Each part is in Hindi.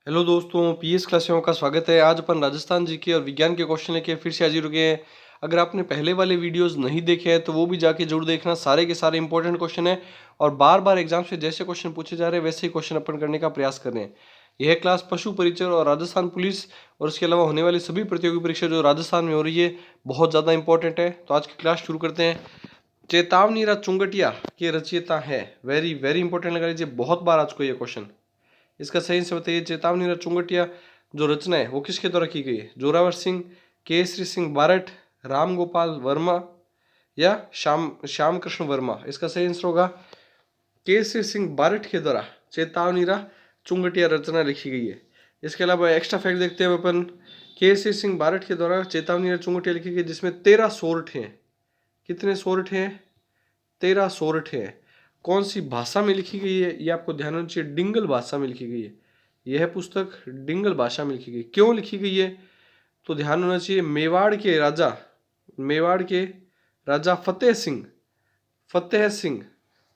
हेलो दोस्तों, पीएस क्लासेस का स्वागत है। आज अपन राजस्थान जीके और विज्ञान के क्वेश्चन लेके फिर से हाजिर हो गए हैं। अगर आपने पहले वाले वीडियोस नहीं देखे हैं तो वो भी जाके जरूर देखना। सारे के सारे इंपॉर्टेंट क्वेश्चन है और बार बार एग्जाम से जैसे क्वेश्चन पूछे जा रहे हैं वैसे ही क्वेश्चन अपन करने का प्रयास कर रहे हैं। यह क्लास पशु परिचय और राजस्थान पुलिस और इसके अलावा होने वाली सभी प्रतियोगी परीक्षा जो राजस्थान में हो रही है बहुत ज़्यादा इंपॉर्टेंट है। तो आज की क्लास शुरू करते हैं। चेतावनी चुंगटिया के रचयिता है, वेरी वेरी इंपॉर्टेंट लगा लीजिए, बहुत बार आज को ये क्वेश्चन। इसका सही से बताइए, चेतावनी चुंगटिया जो रचना है वो किसके द्वारा की गई है? जोरावर सिंह, केसरी सिंह बारठ, राम गोपाल वर्मा या श्याम कृष्ण वर्मा? इसका सही आंसर होगा केसरी सिंह बारठ के द्वारा चेतावनी चुंगटिया रचना लिखी गई है। इसके अलावा एक्स्ट्रा फैक्ट देखते हैं अपन। केसरी सिंह बारठ के द्वारा चेतावनी चुंगटिया लिखी गई जिसमें 13 सोरठे हैं। कितने सोरठे हैं? 13 सोरठे हैं। कौन सी भाषा में लिखी गई है ये आपको ध्यान रखना चाहिए। डिंगल भाषा में लिखी गई है। यह पुस्तक डिंगल भाषा में लिखी गई। क्यों लिखी गई है तो ध्यान होना चाहिए। मेवाड़ के राजा फतेह सिंह,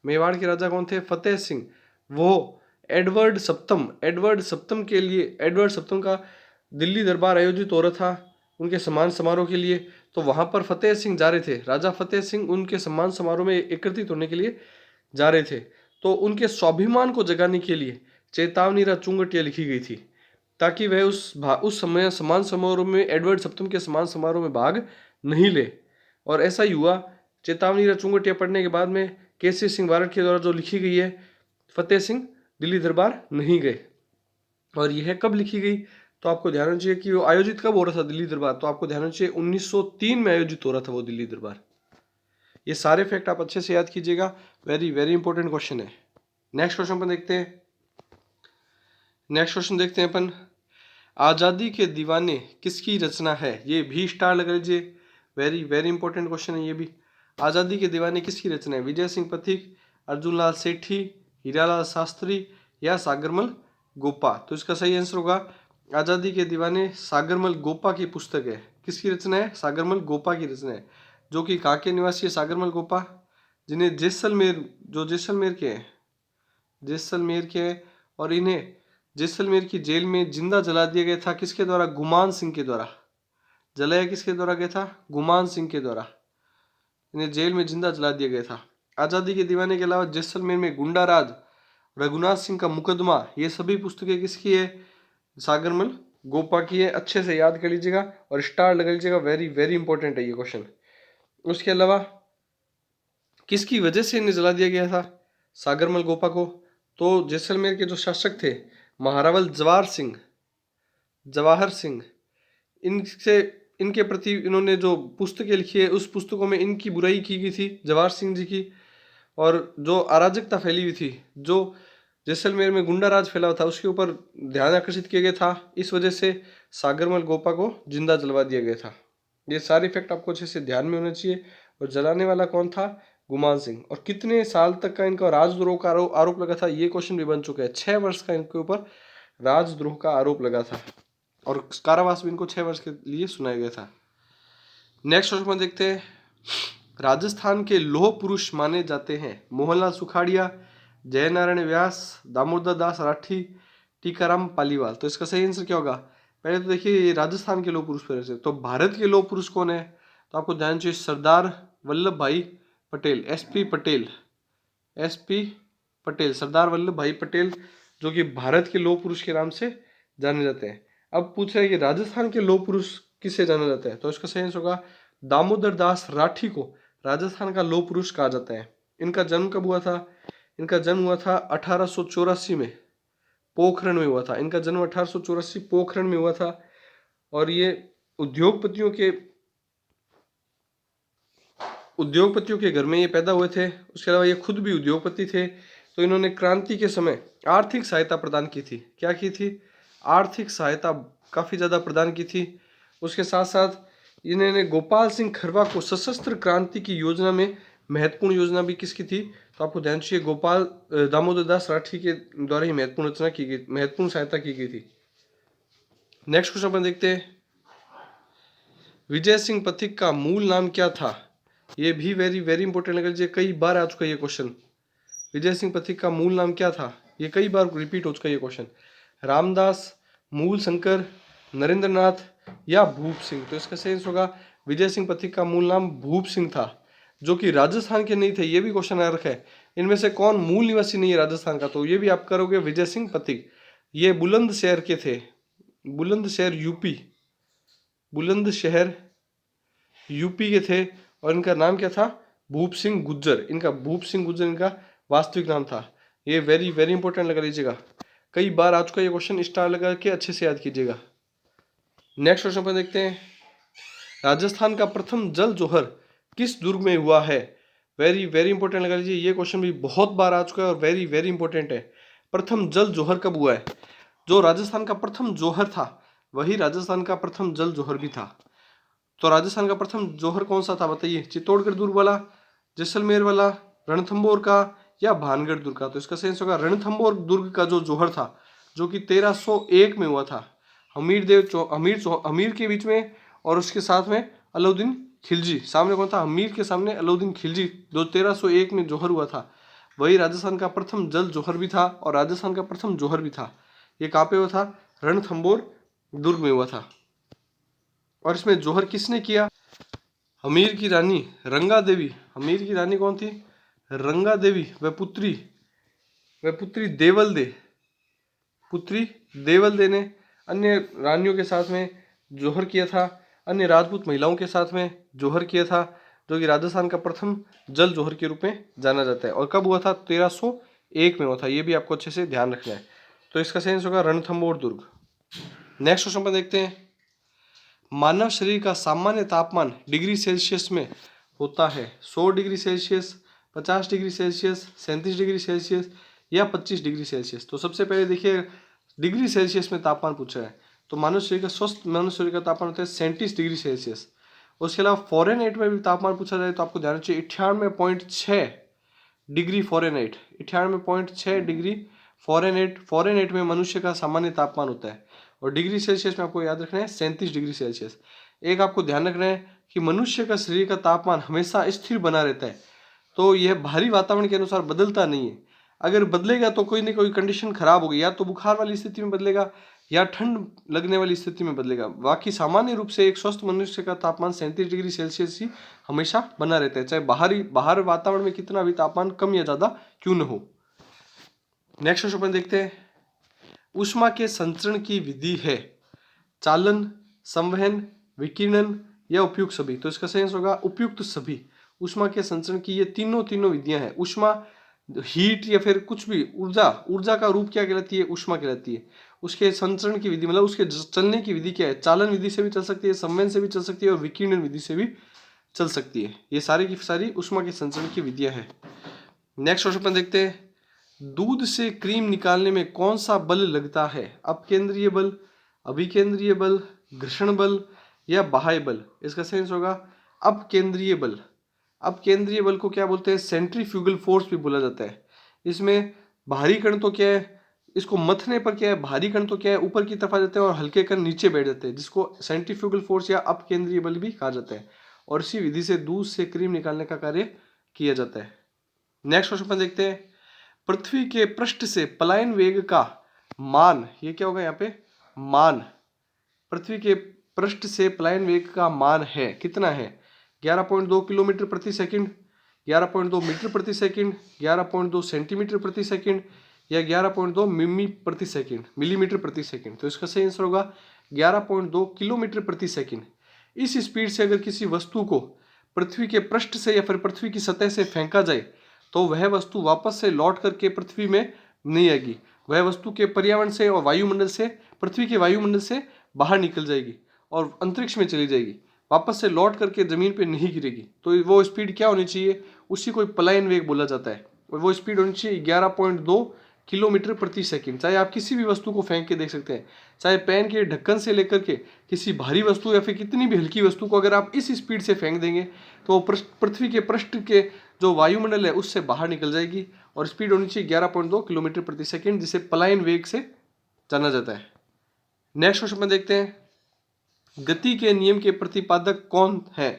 मेवाड़ के राजा कौन थे? फतेह सिंह। वो एडवर्ड सप्तम के लिए, एडवर्ड सप्तम का दिल्ली दरबार आयोजित हो रहा था उनके सम्मान समारोह के लिए। तो वहां पर फतेह सिंह जा रहे थे, राजा फतेह सिंह उनके सम्मान समारोह में एकत्रित होने के लिए जा रहे थे। तो उनके स्वाभिमान को जगाने के लिए चेतावनी चुंगटिया लिखी गई थी ताकि वह उस समय सम्मान समारोह में, एडवर्ड सप्तम के सम्मान समारोह में भाग नहीं ले। और ऐसा ही हुआ। चेतावनी चुंगटिया पढ़ने के बाद में केसरी सिंह बारठ के द्वारा जो लिखी गई है, फतेह सिंह दिल्ली दरबार नहीं गए। और यह कब लिखी गई तो आपको ध्यान रखना चाहिए कि वो आयोजित कब हो रहा था दिल्ली दरबार, तो आपको ध्यान रखना चाहिए 1903 में आयोजित हो रहा था वो दिल्ली दरबार। ये सारे फैक्ट आप अच्छे से याद कीजिएगा, वेरी वेरी इंपॉर्टेंट क्वेश्चन है। नेक्स्ट क्वेश्चन पर देखते हैं। नेक्स्ट क्वेश्चन देखते हैं अपन। आजादी के दीवाने किसकी रचना है? ये भी स्टार लगा लीजिए, वेरी वेरी इंपॉर्टेंट क्वेश्चन है ये भी। आजादी के दीवाने किसकी रचना है? विजय सिंह पथिक, अर्जुन लाल सेठी, हीरालाल शास्त्री या सागरमल गोपा? तो इसका सही आंसर होगा आजादी के दीवाने सागरमल गोपा की पुस्तक है। किसकी रचना है? सागरमल गोपा की रचना है, जो कि कहाँ के निवासी है? सागरमल गोपा, जिन्हें जैसलमेर, जो जैसलमेर के हैं, जैसलमेर के हैं। और इन्हें जैसलमेर की जेल में जिंदा जला दिया गया था। किसके द्वारा? गुमान सिंह के द्वारा। जलाया किसके द्वारा गया था? गुमान सिंह के द्वारा। इन्हें जेल में जिंदा जला दिया गया था। आजादी के दीवाने के अलावा जैसलमेर में गुंडा राज, रघुनाथ सिंह का मुकदमा, ये सभी पुस्तकें किसकी है? सागरमल गोपा की है। अच्छे से याद कर लीजिएगा और स्टार लगा लीजिएगा, वेरी वेरी इंपॉर्टेंट है ये क्वेश्चन। उसके अलावा किसकी वजह से इन्हें जला दिया गया था सागरमल गोपा को? तो जैसलमेर के जो शासक थे महारावल जवाहर सिंह, इनसे, इनके प्रति इन्होंने जो पुस्तकें लिखी है उस पुस्तकों में इनकी बुराई की गई थी, जवाहर सिंह जी की। और जो अराजकता फैली हुई थी, जो जैसलमेर में गुंडा राज फैला हुआ था, उसके ऊपर ध्यान आकर्षित किया गया था। इस वजह से सागरमल गोपा को जिंदा जलवा दिया गया था। ये सारे फैक्ट आपको अच्छे से ध्यान में होना चाहिए। और जलाने वाला कौन था? गुमान सिंह। और कितने साल तक का इनका राजद्रोह का आरोप लगा था? ये क्वेश्चन भी बन चुका है। 6 वर्ष का इनके ऊपर राजद्रोह का आरोप लगा था और कारावास भी इनको 6 वर्ष के लिए सुनाया गया था। नेक्स्ट क्वेश्चन देखते हैं। राजस्थान के लौह पुरुष माने जाते हैं मोहनलाल सुखाड़िया, जयनारायण व्यास, दामोदर दास राठी, टीकाराम पालीवाल? तो इसका सही आंसर क्या होगा? पहले तो देखिए ये राजस्थान के लौह पुरुष पर से, तो भारत के लौह पुरुष कौन है? तो आपको ध्यान चाहिए सरदार वल्लभ भाई पटेल, एसपी पटेल, सरदार वल्लभ भाई पटेल, जो कि भारत के लौह पुरुष के नाम से जाने जाते हैं। अब पूछ रहे हैं कि राजस्थान के लौह पुरुष किसे जाना जाता है? तो इसका सही आंसर होगा दामोदर दास राठी को राजस्थान का लौह पुरुष कहा जाता है। इनका जन्म कब हुआ था? इनका जन्म हुआ था 1884 में, पोखरण में हुआ था। इनका जन्म 1884 पोखरण में हुआ था। और ये उद्योगपतियों के घर में ये पैदा हुए थे। उसके अलावा ये खुद भी उद्योगपति थे। तो इन्होंने क्रांति के समय आर्थिक सहायता प्रदान की थी। क्या की थी? आर्थिक सहायता काफ़ी ज़्यादा प्रदान की थी। उसके साथ साथ इन्होंने गोपाल सिंह खरवा को सशस्त्र क्रांति की योजना में महत्वपूर्ण योजना भी किसकी थी? तो आपको ध्यान चाहिए दामोदर दास राठी के द्वारा ही महत्वपूर्ण रचना की गई, महत्वपूर्ण सहायता की गई थी। नेक्स्ट क्वेश्चन अपन देखते हैं। विजय सिंह पथिक का मूल नाम क्या था? ये भी वेरी वेरी इंपॉर्टेंट लग लीजिए, कई बार आ चुका है ये क्वेश्चन। विजय सिंह पथिक का मूल नाम क्या था? ये कई बार रिपीट हो चुका है ये क्वेश्चन। रामदास, मूल शंकर, नरेंद्रनाथ या भूप सिंह? तो इसका सही आंसर होगा विजय सिंह पथिक का मूल नाम भूप सिंह था, जो कि राजस्थान के नहीं थे। ये भी क्वेश्चन आ रखा है, इनमें से कौन मूल निवासी नहीं है राजस्थान का? तो ये भी आप करोगे विजय सिंह पथिक। ये बुलंदशहर के थे, बुलंदशहर यूपी, बुलंदशहर यूपी के थे। और इनका नाम क्या था? भूप सिंह गुज्जर। इनका भूप सिंह गुज्जर इनका वास्तविक नाम था। ये वेरी वेरी इंपॉर्टेंट लगा लीजिएगा, कई बार आ चुका ये क्वेश्चन, स्टार लगा के अच्छे से याद कीजिएगा। नेक्स्ट क्वेश्चन पर देखते हैं, राजस्थान का प्रथम जल जौहर किस दुर्ग में हुआ है? वेरी वेरी इंपॉर्टेंट लगा लीजिए, ये क्वेश्चन भी बहुत बार आ चुका है और वेरी वेरी इंपॉर्टेंट है। प्रथम जल जौहर कब हुआ है? जो राजस्थान का प्रथम जौहर था वही राजस्थान का प्रथम जल जौहर भी था। तो राजस्थान का प्रथम जौहर कौन सा था बताइए? चित्तौड़गढ़ दुर्ग वाला, जैसलमेर वाला, रणथंभौर का या भानगढ़ दुर्ग का? तो इसका सही आंसर होगा रणथंभौर दुर्ग का जो जौहर था, जो कि 1301 में हुआ था। हमीर के बीच में और उसके साथ में अलाउद्दीन खिलजी, सामने कौन था? हमीर के सामने अलाउद्दीन खिलजी, जो 1301 में जौहर हुआ था, वही राजस्थान का प्रथम जल जौहर भी था और राजस्थान का प्रथम जौहर भी था। ये कहाँ पे हुआ था? रणथंभौर दुर्ग में हुआ था। और इसमें जौहर किसने किया? हमीर की रानी रंगा देवी। हमीर की रानी कौन थी? रंगा देवी। वह पुत्री देवल दे, पुत्री देवल दे ने अन्य रानियों के साथ में जौहर किया था, अन्य राजपूत महिलाओं के साथ में जौहर किया था, जो कि राजस्थान का प्रथम जल जौहर के रूप में जाना जाता है। और कब हुआ था? 1301 में हुआ था। ये भी आपको अच्छे से ध्यान रखना है। तो इसका सही आंसर होगा रणथंभौर दुर्ग। नेक्स्ट क्वेश्चन पर देखते हैं, मानव शरीर का सामान्य तापमान डिग्री सेल्सियस में होता है 100 degree Celsius, 50 degree Celsius, 37 degree Celsius या 25 डिग्री सेल्सियस? तो सबसे पहले देखिए, डिग्री सेल्सियस में तापमान पूछा है, तो मानव शरीर का स्वस्थ मानव शरीर का तापमान होता है 37 डिग्री सेल्सियस। उसके अलावा फॉरेनहाइट में भी तापमान पूछा जाए तो आपको ध्यान रखिए 98.6 degree Fahrenheit, 98.6 degree Fahrenheit. Fahrenheit में मनुष्य का सामान्य तापमान होता है। और डिग्री सेल्सियस में आपको याद रखना है 37 डिग्री सेल्सियस। एक आपको ध्यान रखना है कि मनुष्य का शरीर का तापमान हमेशा स्थिर बना रहता है, तो यह बाहरी वातावरण के अनुसार बदलता नहीं है। अगर बदलेगा तो कोई ना कोई कंडीशन खराब होगी, या तो बुखार वाली स्थिति में बदलेगा या ठंड लगने वाली स्थिति में बदलेगा। बाकी सामान्य रूप से एक स्वस्थ मनुष्य का तापमान 37 डिग्री सेल्सियस ही हमेशा बना रहता है, चाहे बाहर वातावरण में कितना भी तापमान कम या ज्यादा क्यों न हो। नेक्स्ट क्वेश्चन देखते हैं, ऊष्मा के संचरण की विधि है चालन, संवहन, विकिरण या उपयुक्त सभी? तो इसका सही आंसर होगा उपयुक्त सभी। ऊष्मा के संचरण की ये तीनों विधियां हैं। ऊष्मा हीट या फिर कुछ भी ऊर्जा का रूप क्या कहलाती है? ऊष्मा कहलाती है। उसके संचरण की विधि मतलब उसके चलने की विधि क्या है? चालन विधि से भी चल सकती है, संवहन से भी चल सकती है और विकिरण विधि से भी चल सकती है। ये सारी की सारी ऊष्मा के संचरण की विधियां हैं। नेक्स्ट क्वेश्चन देखते हैं, दूध से क्रीम निकालने में कौन सा बल लगता है? अपकेंद्रीय बल, अभिकेंद्रीय बल, घर्षण बल या बाह्य बल? इसका सही आंसर होगा अपकेंद्रीय बल। अपकेंद्रीय बल को क्या बोलते हैं? सेंट्रीफ्यूगल फोर्स भी बोला जाता है। इसमें भारी कण तो क्या है, इसको मथने पर क्या है, भारी कण तो क्या है ऊपर की तरफ आ जाते हैं और हल्के कण नीचे बैठ जाते हैं, जिसको सेंट्रीफ्यूगल फोर्स या अपकेंद्रीय बल भी कहा जाता है। और इसी विधि से दूध से क्रीम निकालने का कार्य किया जाता है। नेक्स्ट क्वेश्चन देखते हैं, पृथ्वी के पृष्ठ से पलायन वेग का मान, ये क्या होगा यहाँ पे? मान, पृथ्वी के पृष्ठ से पलायन वेग का मान है कितना है? 11.2 किलोमीटर प्रति सेकंड, 11.2 मीटर प्रति सेकंड, 11.2 सेंटीमीटर प्रति सेकंड या 11.2 मिलीमीटर प्रति सेकंड? तो इसका सही आंसर होगा 11.2 किलोमीटर प्रति सेकंड। इस स्पीड से अगर किसी वस्तु को पृथ्वी के पृष्ठ से या फिर पृथ्वी की सतह से फेंका जाए तो वह वस्तु वापस से लौट करके पृथ्वी में नहीं आएगी। वह वस्तु के पर्यावरण से और वायुमंडल से, पृथ्वी के वायुमंडल से बाहर निकल जाएगी और अंतरिक्ष में चली जाएगी, वापस से लौट करके जमीन पे नहीं गिरेगी। तो वो स्पीड क्या होनी चाहिए? उसी को पलायन वेग बोला जाता है। और वो स्पीड होनी चाहिए 11.2 किलोमीटर प्रति सेकंड। चाहे आप किसी भी वस्तु को फेंक के देख सकते हैं, चाहे पेन के ढक्कन से लेकर के किसी भारी वस्तु या फिर कितनी भी हल्की वस्तु को अगर आप इस स्पीड से फेंक देंगे तो पृथ्वी के पृष्ठ के जो वायुमंडल है उससे बाहर निकल जाएगी। और स्पीड होनी चाहिए 11.2 किलोमीटर प्रति सेकंड, जिसे पलायन वेग से जाना जाता है। नेक्स्ट क्वेश्चन में देखते हैं, गति के नियम के प्रतिपादक कौन है?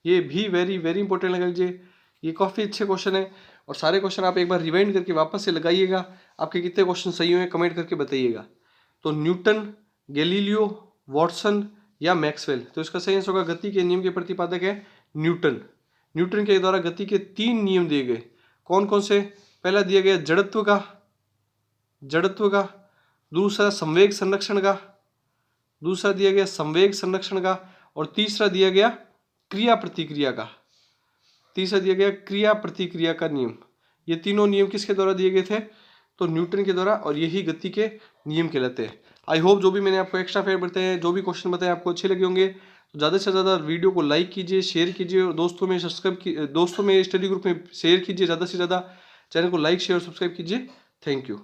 ये भी वेरी वेरी इंपॉर्टेंट लगा लीजिए, ये काफी अच्छे क्वेश्चन है। और सारे क्वेश्चन आप एक बार रिवाइंड करके वापस से लगाइएगा। आपके कितने क्वेश्चन सही हुए कमेंट करके बताइएगा। तो न्यूटन, गैलीलियो, वॉटसन या मैक्सवेल? तो इसका सही आंसर होगा गति के नियम के प्रतिपादक है न्यूटन। न्यूटन के द्वारा गति के 3 नियम दिए गए। कौन कौन से? पहला दिया गया जड़त्व का, दूसरा संवेग संरक्षण का, दूसरा दिया गया संवेग संरक्षण का, और तीसरा दिया गया क्रिया प्रतिक्रिया का। तीसरा दिया गया क्रिया प्रतिक्रिया का नियम। ये तीनों नियम किसके द्वारा दिए गए थे? तो न्यूटन के द्वारा, और यही गति के नियम कहलाते हैं। आई होप जो भी मैंने आपको एक्स्ट्रा फैक्ट बताए, जो भी क्वेश्चन बताए आपको अच्छे लगे होंगे। तो ज़्यादा से ज़्यादा वीडियो को लाइक कीजिए, शेयर कीजिए, और दोस्तों में स्टडी ग्रुप में शेयर कीजिए। ज़्यादा से ज़्यादा चैनल को लाइक शेयर और सब्सक्राइब कीजिए। Thank you.